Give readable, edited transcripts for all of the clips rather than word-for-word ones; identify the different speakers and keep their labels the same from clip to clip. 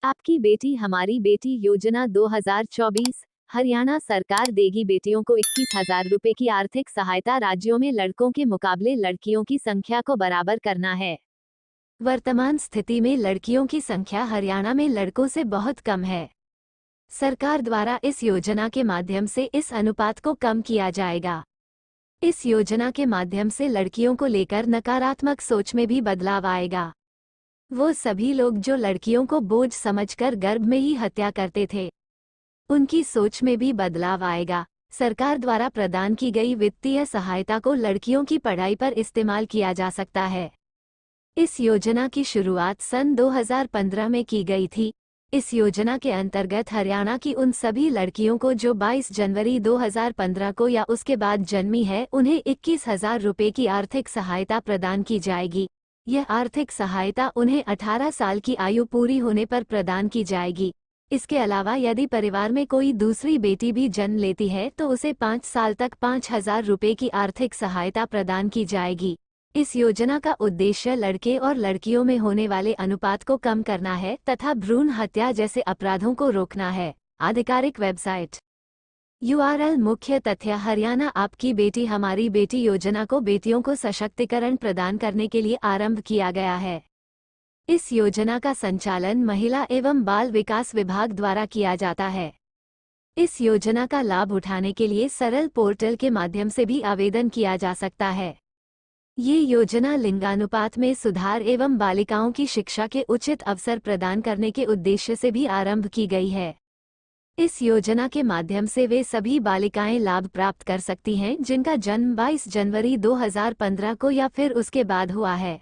Speaker 1: आपकी बेटी हमारी बेटी योजना 2024। हरियाणा सरकार देगी बेटियों को 21,000 रुपए की आर्थिक सहायता। राज्यों में लड़कों के मुकाबले लड़कियों की संख्या को बराबर करना है। वर्तमान स्थिति में लड़कियों की संख्या हरियाणा में लड़कों से बहुत कम है। सरकार द्वारा इस योजना के माध्यम से इस अनुपात को कम किया जाएगा। इस योजना के माध्यम से लड़कियों को लेकर नकारात्मक सोच में भी बदलाव आएगा। वो सभी लोग जो लड़कियों को बोझ समझकर गर्भ में ही हत्या करते थे, उनकी सोच में भी बदलाव आएगा। सरकार द्वारा प्रदान की गई वित्तीय सहायता को लड़कियों की पढ़ाई पर इस्तेमाल किया जा सकता है। इस योजना की शुरुआत सन 2015 में की गई थी। इस योजना के अंतर्गत हरियाणा की उन सभी लड़कियों को जो 22 जनवरी 2015 को या उसके बाद जन्मी है, उन्हें 21,000 रुपए की आर्थिक सहायता प्रदान की जाएगी। यह आर्थिक सहायता उन्हें 18 साल की आयु पूरी होने पर प्रदान की जाएगी। इसके अलावा यदि परिवार में कोई दूसरी बेटी भी जन्म लेती है तो उसे 5 साल तक 5,000 रुपए की आर्थिक सहायता प्रदान की जाएगी। इस योजना का उद्देश्य लड़के और लड़कियों में होने वाले अनुपात को कम करना है तथा भ्रूण हत्या जैसे अपराधों को रोकना है। आधिकारिक वेबसाइट URL मुख्य तथ्य हरियाणा आपकी बेटी हमारी बेटी योजना को बेटियों को सशक्तिकरण प्रदान करने के लिए आरंभ किया गया है। इस योजना का संचालन महिला एवं बाल विकास विभाग द्वारा किया जाता है। इस योजना का लाभ उठाने के लिए सरल पोर्टल के माध्यम से भी आवेदन किया जा सकता है। ये योजना लिंगानुपात में सुधार एवं बालिकाओं की शिक्षा के उचित अवसर प्रदान करने के उद्देश्य से भी आरंभ की गई है। इस योजना के माध्यम से वे सभी बालिकाएं लाभ प्राप्त कर सकती हैं जिनका जन्म 22 जनवरी 2015 को या फिर उसके बाद हुआ है।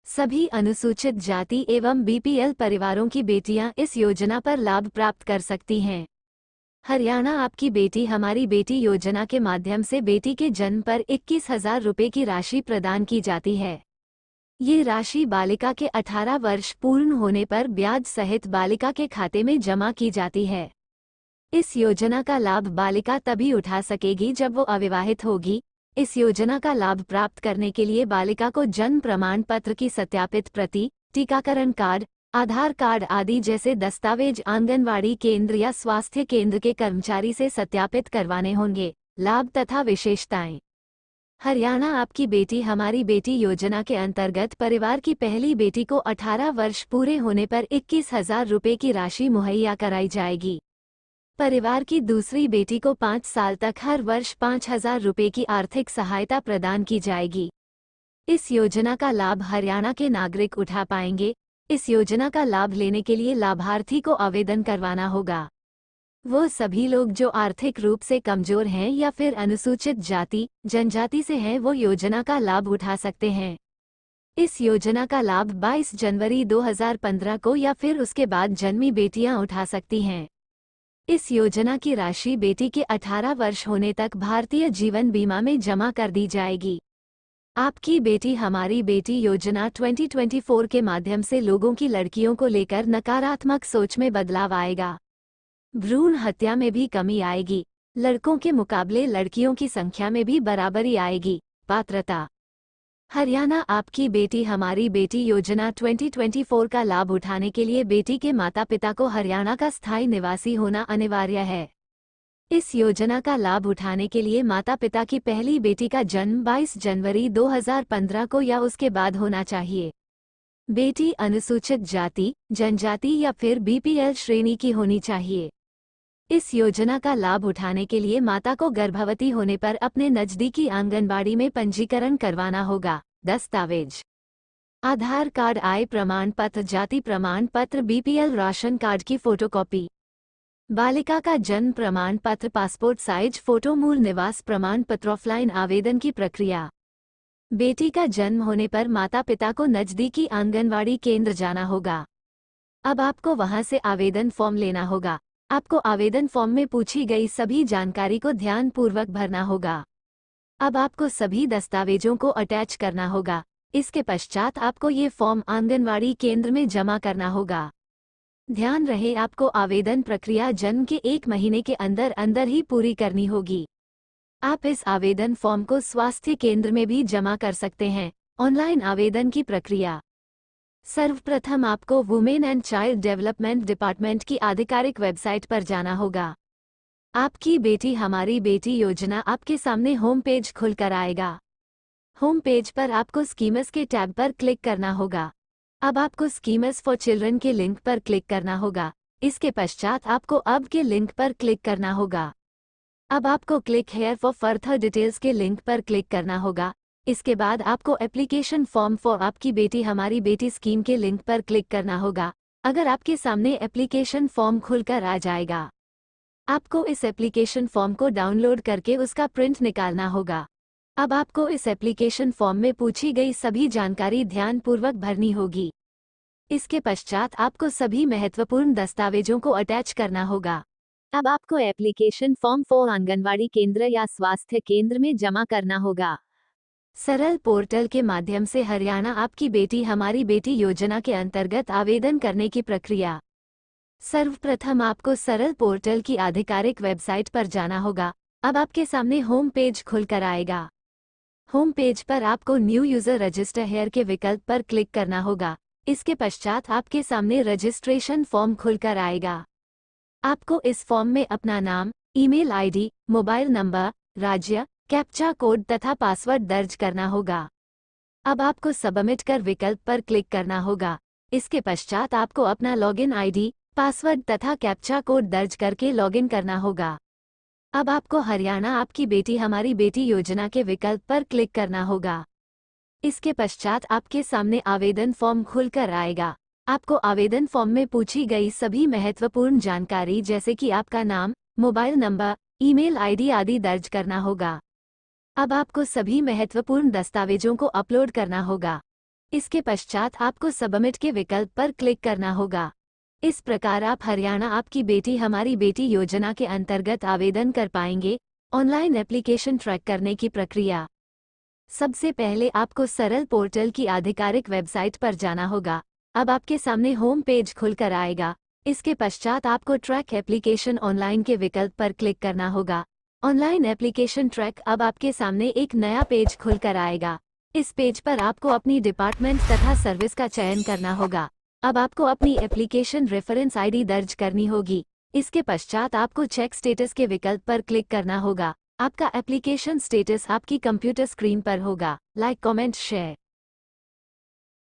Speaker 1: सभी अनुसूचित जाति एवं BPL परिवारों की बेटियां इस योजना पर लाभ प्राप्त कर सकती हैं। हरियाणा आपकी बेटी हमारी बेटी योजना के माध्यम से बेटी के जन्म पर 21,000 रुपए की राशि प्रदान की जाती है। ये राशि बालिका के 18 वर्ष पूर्ण होने पर ब्याज सहित बालिका के खाते में जमा की जाती है। इस योजना का लाभ बालिका तभी उठा सकेगी जब वो अविवाहित होगी। इस योजना का लाभ प्राप्त करने के लिए बालिका को जन्म प्रमाण पत्र की सत्यापित प्रति, टीकाकरण कार्ड, आधार कार्ड आदि जैसे दस्तावेज आंगनवाड़ी केंद्र या स्वास्थ्य केंद्र के कर्मचारी से सत्यापित करवाने होंगे। लाभ तथा विशेषताएं। हरियाणा आपकी बेटी हमारी बेटी योजना के अंतर्गत परिवार की पहली बेटी को 18 वर्ष पूरे होने पर 21,000 रुपए की राशि मुहैया कराई जाएगी। परिवार की दूसरी बेटी को 5 साल तक हर वर्ष 5,000 रुपए की आर्थिक सहायता प्रदान की जाएगी। इस योजना का लाभ हरियाणा के नागरिक उठा पाएंगे। इस योजना का लाभ लेने के लिए लाभार्थी को आवेदन करवाना होगा। वो सभी लोग जो आर्थिक रूप से कमजोर हैं या फिर अनुसूचित जाति जनजाति से हैं, वो योजना का लाभ उठा सकते हैं। इस योजना का लाभ 22 जनवरी 2015 को या फिर उसके बाद जन्मी बेटियां उठा सकती हैं। इस योजना की राशि बेटी के 18 वर्ष होने तक भारतीय जीवन बीमा में जमा कर दी जाएगी। आपकी बेटी हमारी बेटी योजना 2024 के माध्यम से लोगों की लड़कियों को लेकर नकारात्मक सोच में बदलाव आएगा। भ्रूण हत्या में भी कमी आएगी। लड़कों के मुकाबले लड़कियों की संख्या में भी बराबरी आएगी। पात्रता। हरियाणा आपकी बेटी हमारी बेटी योजना 2024 का लाभ उठाने के लिए बेटी के माता पिता को हरियाणा का स्थायी निवासी होना अनिवार्य है। इस योजना का लाभ उठाने के लिए माता पिता की पहली बेटी का जन्म 22 जनवरी 2015 को या उसके बाद होना चाहिए। बेटी अनुसूचित जाति जनजाति या फिर BPL श्रेणी की होनी चाहिए। इस योजना का लाभ उठाने के लिए माता को गर्भवती होने पर अपने नजदीकी आंगनबाड़ी में पंजीकरण करवाना होगा। दस्तावेज। आधार कार्ड, आय प्रमाण पत्र, जाति प्रमाण पत्र, BPL राशन कार्ड की फोटोकॉपी। बालिका का जन्म प्रमाण पत्र, पासपोर्ट साइज फोटो, मूल निवास प्रमाण पत्र। ऑफलाइन आवेदन की प्रक्रिया। बेटी का जन्म होने पर माता पिता को नजदीकी आंगनवाड़ी केंद्र जाना होगा। अब आपको वहां से आवेदन फॉर्म लेना होगा। आपको आवेदन फॉर्म में पूछी गई सभी जानकारी को ध्यानपूर्वक भरना होगा। अब आपको सभी दस्तावेजों को अटैच करना होगा। इसके पश्चात आपको ये फॉर्म आंगनवाड़ी केंद्र में जमा करना होगा। ध्यान रहे आपको आवेदन प्रक्रिया जन्म के 1 महीने के अंदर अंदर ही पूरी करनी होगी। आप इस आवेदन फॉर्म को स्वास्थ्य केंद्र में भी जमा कर सकते हैं। ऑनलाइन आवेदन की प्रक्रिया। सर्वप्रथम आपको women and child development department की आधिकारिक वेबसाइट पर जाना होगा। आपकी बेटी हमारी बेटी योजना आपके सामने होम पेज खुलकर आएगा। होम पेज पर आपको स्कीमस के टैब पर क्लिक करना होगा। अब आपको स्कीमस फॉर चिल्ड्रन के लिंक पर क्लिक करना होगा। इसके पश्चात आपको अब के लिंक पर क्लिक करना होगा। अब आपको click here for further details के लिंक पर क्लिक करना होगा। इसके बाद आपको एप्लीकेशन फॉर्म फॉर आपकी बेटी हमारी बेटी स्कीम के लिंक पर क्लिक करना होगा। अगर आपके सामने एप्लीकेशन फॉर्म खुलकर आ जाएगा, आपको इस एप्लीकेशन फॉर्म को डाउनलोड करके उसका प्रिंट निकालना होगा। अब आपको इस एप्लीकेशन फॉर्म में पूछी गई सभी जानकारी ध्यानपूर्वक भरनी होगी। इसके पश्चात आपको सभी महत्वपूर्ण दस्तावेजों को अटैच करना होगा। अब आपको एप्लीकेशन फॉर्म फॉर आंगनवाड़ी केंद्र या स्वास्थ्य केंद्र में जमा करना होगा। सरल पोर्टल के माध्यम से हरियाणा आपकी बेटी हमारी बेटी योजना के अंतर्गत आवेदन करने की प्रक्रिया। सर्वप्रथम आपको सरल पोर्टल की आधिकारिक वेबसाइट पर जाना होगा। अब आपके सामने होम पेज खुलकर आएगा। होम पेज पर आपको न्यू यूजर रजिस्टर हेयर के विकल्प पर क्लिक करना होगा। इसके पश्चात आपके सामने रजिस्ट्रेशन फॉर्म खुलकर आएगा। आपको इस फॉर्म में अपना नाम, ईमेल आईडी, मोबाइल नंबर, राज्य, कैप्चा कोड तथा पासवर्ड दर्ज करना होगा। अब आपको सबमिट कर विकल्प पर क्लिक करना होगा। इसके पश्चात आपको अपना लॉगिन आईडी, पासवर्ड तथा कैप्चा कोड दर्ज करके लॉगिन करना होगा। अब आपको हरियाणा आपकी बेटी हमारी बेटी योजना के विकल्प पर क्लिक करना होगा। इसके पश्चात आपके सामने आवेदन फॉर्म खुलकर आएगा। आपको आवेदन फॉर्म में पूछी गई सभी महत्वपूर्ण जानकारी जैसे कि आपका नाम, मोबाइल नंबर, ईमेल आईडी आदि दर्ज करना होगा। अब आपको सभी महत्वपूर्ण दस्तावेजों को अपलोड करना होगा। इसके पश्चात आपको सबमिट के विकल्प पर क्लिक करना होगा। इस प्रकार आप हरियाणा आपकी बेटी हमारी बेटी योजना के अंतर्गत आवेदन कर पाएंगे। ऑनलाइन एप्लीकेशन ट्रैक करने की प्रक्रिया। सबसे पहले आपको सरल पोर्टल की आधिकारिक वेबसाइट पर जाना होगा। अब आपके सामने होम पेज खुलकर आएगा। इसके पश्चात आपको ट्रैक एप्लीकेशन ऑनलाइन के विकल्प पर क्लिक करना होगा। ऑनलाइन एप्लीकेशन ट्रैक अब आपके सामने एक नया पेज खुलकर आएगा। इस पेज पर आपको अपनी डिपार्टमेंट तथा सर्विस का चयन करना होगा। अब आपको अपनी एप्लीकेशन रेफरेंस आईडी दर्ज करनी होगी। इसके पश्चात आपको चेक स्टेटस के विकल्प पर क्लिक करना होगा। आपका एप्लीकेशन स्टेटस आपकी कंप्यूटर स्क्रीन पर होगा। Like, comment, share.